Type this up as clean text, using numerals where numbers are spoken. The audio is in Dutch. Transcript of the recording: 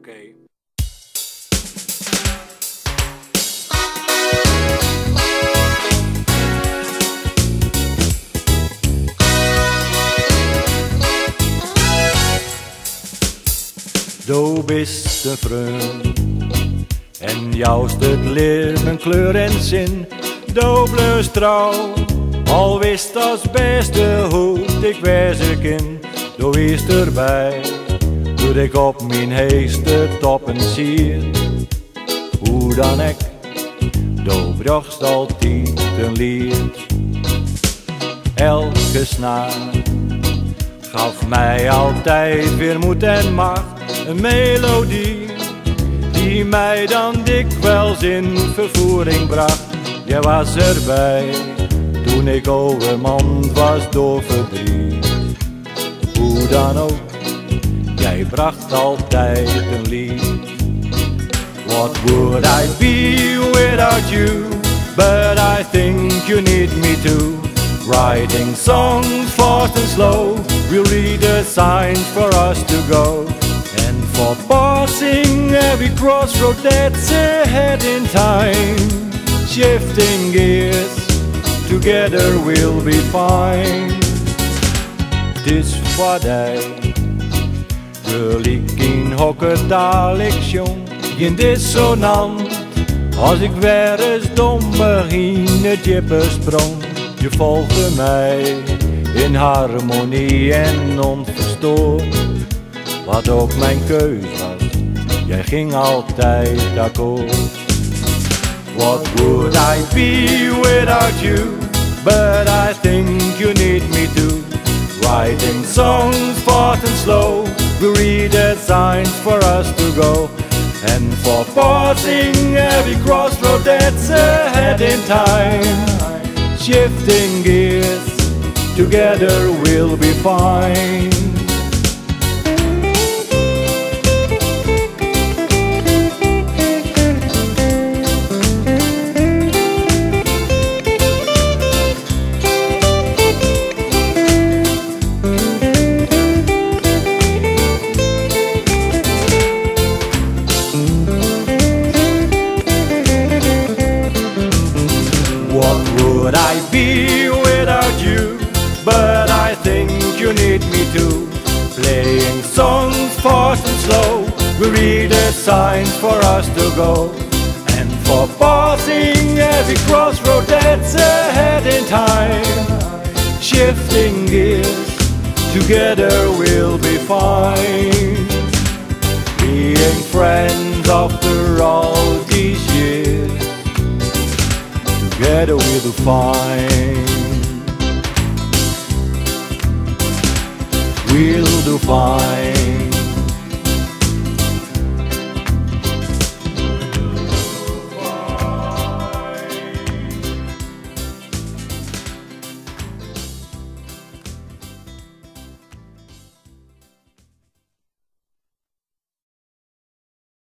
Oké. Du bist een vriend en jou het leven kleur en zin. Du bleust trouw, al wist als beste hoe ik wezen kan. Du wist erbij, toen ik op mijn heeste toppen zie. Hoe dan ik, du bracht altijd een lied. Elke snaar gaf mij altijd weer moed en macht. Een melodie die mij dan dikwijls in vervoering bracht. Jij was erbij toen ik overmand was door verdriet. Hoe dan ook, jij bracht altijd een lied. What would I be without you? But I think you need me too. Writing songs fast and slow, we'll read the signs for us to go. And for passing every crossroad that's ahead in time, shifting gears, together we'll be fine. Dis voor die, gelijk in hokketaal ik jong, in dissonant, als ik weer eens dommer in het jippe sprong. Je volgde mij in harmonie en onverstoord. Wat ook mijn keus was, jij ging altijd akkoord. What would I be without you? But I think you need me too. Writing songs fast and slow, we read the signs for us to go. And for passing every crossroad that's ahead in time, shifting gears, together we'll be fine. What would I be without you? But I think you need me too. Playing songs fast and slow, we read the signs for us to go. And for passing every crossroad that's ahead in time, shifting gears, together we'll be fine. Being friends after all these years, together we'll do fine. We'll do fine.